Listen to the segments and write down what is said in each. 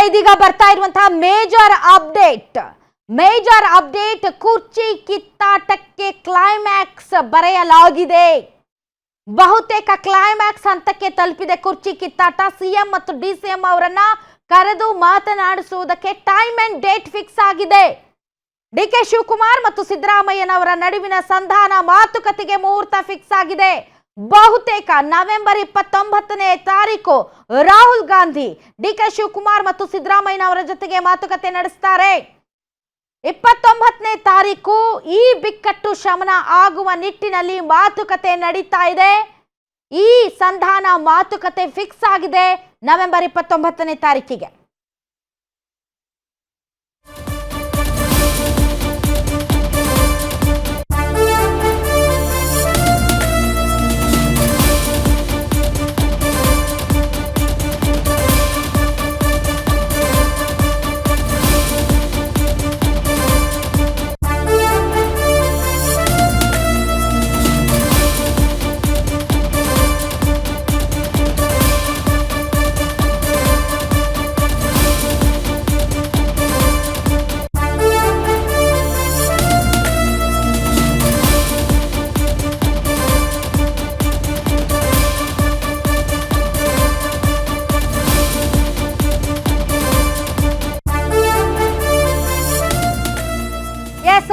ಇದೀಗ ಬರ್ತಾ ಇರುವಂತಹ ಮೇಜರ್ ಅಪ್ಡೇಟ್ ಕುರ್ಚಿ ಕಿತ್ತಾಟಕ್ಕೆ ಕ್ಲೈಮ್ಯಾಕ್ಸ್ ಬರೆಯಲಾಗಿದೆ. ಬಹುತೇಕ ಕ್ಲೈಮ್ಯಾಕ್ಸ್ ಹಂತಕ್ಕೆ ತಲುಪಿದೆ ಕುರ್ಚಿ ಕಿತ್ತಾಟ. ಸಿಎಂ ಮತ್ತು ಡಿಸಿಎಂ ಅವರನ್ನ ಕರೆದು ಮಾತನಾಡಿಸುವುದಕ್ಕೆ ಟೈಮ್ ಅಂಡ್ ಡೇಟ್ ಫಿಕ್ಸ್ ಆಗಿದೆ. ಡಿಕೆ ಶಿವಕುಮಾರ್ ಮತ್ತು ಸಿದ್ದರಾಮಯ್ಯನವರ ನಡುವಿನ ಸಂಧಾನ ಮಾತುಕತೆಗೆ ಮುಹೂರ್ತ ಫಿಕ್ಸ್ ಆಗಿದೆ. ಬಹುತೇಕ ನವೆಂಬರ್ 29ನೇ ತಾರೀಕು ರಾಹುಲ್ ಗಾಂಧಿ ಡಿಕೆ ಶಿವಕುಮಾರ್ ಮತ್ತು ಸಿದ್ದರಾಮಯ್ಯನವರ ಜೊತೆಗೆ ಮಾತುಕತೆ ನಡೆಸ್ತಾರೆ. 29ನೇ ತಾರೀಕು ಈ ಬಿಕ್ಕಟ್ಟು ಶಮನ ಆಗುವ ನಿಟ್ಟಿನಲ್ಲಿ ಮಾತುಕತೆ ನಡೀತಾ ಇದೆ. ಈ ಸಂಧಾನ ಮಾತುಕತೆ ಫಿಕ್ಸ್ ಆಗಿದೆ ನವೆಂಬರ್ 29ನೇ ತಾರೀಕಿಗೆ.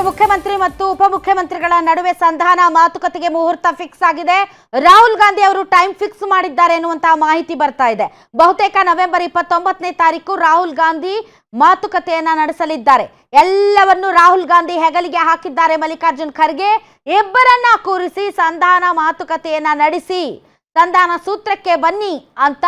ಮುಖ್ಯಮಂತ್ರಿ ಮತ್ತು ಉಪಮುಖ್ಯಮಂತ್ರಿಗಳ ನಡುವೆ ಸಂಧಾನ ಮಾತುಕತೆಗೆ ಮುಹೂರ್ತ ಫಿಕ್ಸ್ ಆಗಿದೆ. ರಾಹುಲ್ ಗಾಂಧಿ ಅವರು ಟೈಮ್ ಫಿಕ್ಸ್ ಮಾಡಿದ್ದಾರೆ ಎನ್ನುವಂತಹ ಮಾಹಿತಿ ಬರ್ತಾ ಇದೆ. ಬಹುತೇಕ ನವೆಂಬರ್ 29ನೇ ತಾರೀಕು ರಾಹುಲ್ ಗಾಂಧಿ ಮಾತುಕತೆಯನ್ನ ನಡೆಸಲಿದ್ದಾರೆ. ಎಲ್ಲವನ್ನು ರಾಹುಲ್ ಗಾಂಧಿ ಹೆಗಲಿಗೆ ಹಾಕಿದ್ದಾರೆ. ಮಲ್ಲಿಕಾರ್ಜುನ್ ಖರ್ಗೆ ಇಬ್ಬರನ್ನ ಕೂರಿಸಿ ಸಂಧಾನ ಮಾತುಕತೆಯನ್ನ ನಡೆಸಿ ಸಂಧಾನ ಸೂತ್ರಕ್ಕೆ ಬನ್ನಿ ಅಂತ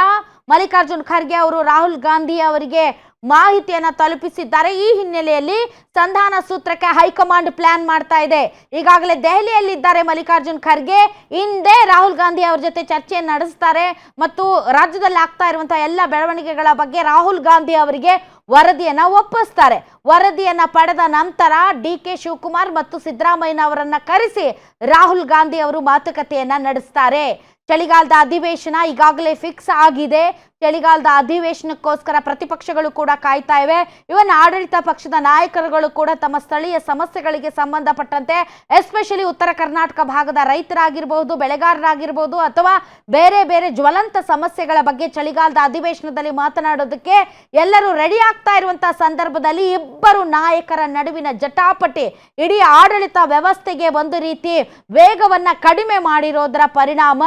ಮಲ್ಲಿಕಾರ್ಜುನ್ ಖರ್ಗೆ ಅವರು ರಾಹುಲ್ ಗಾಂಧಿ ಅವರಿಗೆ ಮಾಹಿತಿಯನ್ನ ತಲುಪಿಸಿದ್ದಾರೆ. ಈ ಹಿನ್ನೆಲೆಯಲ್ಲಿ ಸಂಧಾನ ಸೂತ್ರಕ್ಕೆ ಹೈಕಮಾಂಡ್ ಪ್ಲಾನ್ ಮಾಡ್ತಾ ಇದೆ. ಈಗಾಗಲೇ ದೆಹಲಿಯಲ್ಲಿದ್ದಾರೆ ಮಲ್ಲಿಕಾರ್ಜುನ್ ಖರ್ಗೆ. ಹಿಂದೆ ರಾಹುಲ್ ಗಾಂಧಿ ಅವರ ಜೊತೆ ಚರ್ಚೆಯನ್ನು ನಡೆಸ್ತಾರೆ ಮತ್ತು ರಾಜ್ಯದಲ್ಲಿ ಆಗ್ತಾ ಇರುವಂತಹ ಎಲ್ಲ ಬೆಳವಣಿಗೆಗಳ ಬಗ್ಗೆ ರಾಹುಲ್ ಗಾಂಧಿ ಅವರಿಗೆ ವರದಿಯನ್ನ ಒಪ್ಪಿಸ್ತಾರೆ. ವರದಿಯನ್ನ ಪಡೆದ ನಂತರ ಡಿಕೆ ಶಿವಕುಮಾರ್ ಮತ್ತು ಸಿದ್ದರಾಮಯ್ಯನವರನ್ನ ಕರೆಸಿ ರಾಹುಲ್ ಗಾಂಧಿ ಅವರು ಮಾತುಕತೆಯನ್ನ ನಡೆಸ್ತಾರೆ. ಚಳಿಗಾಲದ ಅಧಿವೇಶನ ಈಗಾಗಲೇ ಫಿಕ್ಸ್ ಆಗಿದೆ. ಚಳಿಗಾಲದ ಅಧಿವೇಶನಕ್ಕೋಸ್ಕರ ಪ್ರತಿಪಕ್ಷಗಳು ಕೂಡ ಕಾಯ್ತಾ ಇವೆ. ಇವನ್ ಆಡಳಿತ ಪಕ್ಷದ ನಾಯಕರುಗಳು ಕೂಡ ತಮ್ಮ ಸ್ಥಳೀಯ ಸಮಸ್ಯೆಗಳಿಗೆ ಸಂಬಂಧಪಟ್ಟಂತೆ ಎಸ್ಪೆಷಲಿ ಉತ್ತರ ಕರ್ನಾಟಕ ಭಾಗದ ರೈತರಾಗಿರ್ಬಹುದು, ಬೆಳೆಗಾರರಾಗಿರ್ಬಹುದು ಅಥವಾ ಬೇರೆ ಬೇರೆ ಜ್ವಲಂತ ಸಮಸ್ಯೆಗಳ ಬಗ್ಗೆ ಚಳಿಗಾಲದ ಅಧಿವೇಶನದಲ್ಲಿ ಮಾತನಾಡೋದಕ್ಕೆ ಎಲ್ಲರೂ ರೆಡಿ ಆಗ್ತಾ ಇರುವಂತಹ ಸಂದರ್ಭದಲ್ಲಿ ಇಬ್ಬರು ನಾಯಕರ ನಡುವಿನ ಜಟಾಪಟಿ ಇಡೀ ಆಡಳಿತ ವ್ಯವಸ್ಥೆಗೆ ಒಂದು ರೀತಿ ವೇಗವನ್ನ ಕಡಿಮೆ ಮಾಡಿರೋದರ ಪರಿಣಾಮ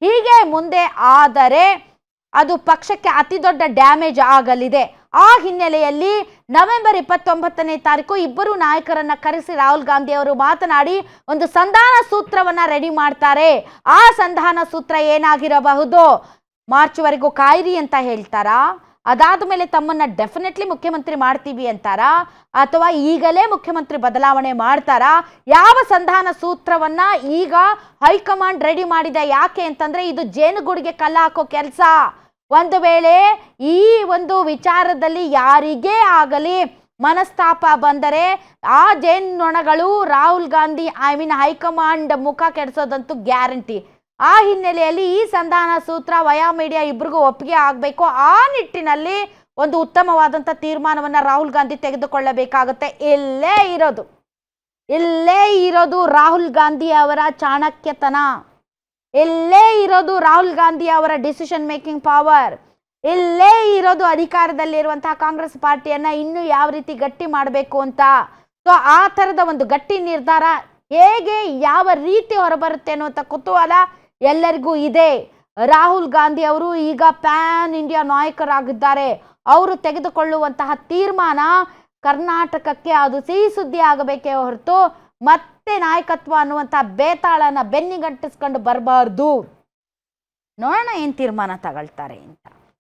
ಹೀಗೆ ಮುಂದೆ ಆದರೆ ಅದು ಪಕ್ಷಕ್ಕೆ ಅತಿ ದೊಡ್ಡ ಡ್ಯಾಮೇಜ್ ಆಗಲಿದೆ. ಆ ಹಿನ್ನೆಲೆಯಲ್ಲಿ ನವೆಂಬರ್ 29ನೇ ತಾರೀಕು ಇಬ್ಬರು ನಾಯಕರನ್ನ ಕರೆಸಿ ರಾಹುಲ್ ಗಾಂಧಿ ಅವರು ಮಾತನಾಡಿ ಒಂದು ಸಂಧಾನ ಸೂತ್ರವನ್ನ ರೆಡಿ ಮಾಡ್ತಾರೆ. ಆ ಸಂಧಾನ ಸೂತ್ರ ಏನಾಗಿರಬಹುದು? ಮಾರ್ಚ್ವರೆಗೂ ಕಾಯಿರಿ ಅಂತ ಹೇಳ್ತಾರಾ? ಅದಾದ ಮೇಲೆ ತಮ್ಮನ್ನ ಡೆಫಿನೆಟ್ಲಿ ಮುಖ್ಯಮಂತ್ರಿ ಮಾಡ್ತೀವಿ ಅಂತಾರಾ? ಅಥವಾ ಈಗಲೇ ಮುಖ್ಯಮಂತ್ರಿ ಬದಲಾವಣೆ ಮಾಡ್ತಾರಾ? ಯಾವ ಸಂಧಾನ ಸೂತ್ರವನ್ನ ಈಗ ಹೈಕಮಾಂಡ್ ರೆಡಿ ಮಾಡಿದೆ? ಯಾಕೆ ಅಂತಂದ್ರೆ ಇದು ಜೇನುಗೂಡಿಗೆ ಕಲ್ಲ ಹಾಕೋ ಕೆಲಸ. ಒಂದು ವೇಳೆ ಈ ಒಂದು ವಿಚಾರದಲ್ಲಿ ಯಾರಿಗೇ ಆಗಲಿ ಮನಸ್ತಾಪ ಬಂದರೆ ಆ ಜೇನ್ನೊಣಗಳು ರಾಹುಲ್ ಗಾಂಧಿ ಹೈಕಮಾಂಡ್ ಮುಖ ಕೆಡಿಸೋದಂತೂ ಗ್ಯಾರಂಟಿ. ಆ ಹಿನ್ನೆಲೆಯಲ್ಲಿ ಈ ಸಂಧಾನ ಸೂತ್ರ ವಯಾ ಮೀಡಿಯಾ ಇಬ್ಬರಿಗೂ ಒಪ್ಪಿಗೆ ಆಗಬೇಕು. ಆ ನಿಟ್ಟಿನಲ್ಲಿ ಒಂದು ಉತ್ತಮವಾದಂಥ ತೀರ್ಮಾನವನ್ನ ರಾಹುಲ್ ಗಾಂಧಿ ತೆಗೆದುಕೊಳ್ಳಬೇಕಾಗುತ್ತೆ. ಇಲ್ಲೇ ಇರೋದು ರಾಹುಲ್ ಗಾಂಧಿ ಅವರ ಚಾಣಕ್ಯತನ, ಇಲ್ಲೇ ಇರೋದು ರಾಹುಲ್ ಗಾಂಧಿ ಅವರ ಡಿಸಿಷನ್ ಮೇಕಿಂಗ್ ಪವರ್, ಇಲ್ಲೇ ಇರೋದು ಅಧಿಕಾರದಲ್ಲಿರುವಂತಹ ಕಾಂಗ್ರೆಸ್ ಪಾರ್ಟಿಯನ್ನ ಇನ್ನೂ ಯಾವ ರೀತಿ ಗಟ್ಟಿ ಮಾಡಬೇಕು ಅಂತ. ಸೊ ಆ ಥರದ ಒಂದು ಗಟ್ಟಿ ನಿರ್ಧಾರ ಹೇಗೆ ಯಾವ ರೀತಿ ಹೊರಬರುತ್ತೆ ಅನ್ನುವಂಥ ಕುತೂಹಲ ಎಲ್ಲರಿಗೂ ಇದೆ. ರಾಹುಲ್ ಗಾಂಧಿ ಅವರು ಈಗ ಪ್ಯಾನ್ ಇಂಡಿಯಾ ನಾಯಕರಾಗಿದ್ದಾರೆ. ಅವರು ತೆಗೆದುಕೊಳ್ಳುವಂತಹ ತೀರ್ಮಾನ ಕರ್ನಾಟಕಕ್ಕೆ ಅದು ಸಿಹಿ ಸುದ್ದಿ ಆಗಬೇಕೇ ಹೊರತು ಮತ್ತೆ ನಾಯಕತ್ವ ಅನ್ನುವಂತಹ ಬೇತಾಳನ ಬೆನ್ನಿಗಂಟಿಸ್ಕೊಂಡು ಬರಬಾರ್ದು. ನೋಡೋಣ ಏನ್ ತೀರ್ಮಾನ ತಗೊಳ್ತಾರೆ ಅಂತ.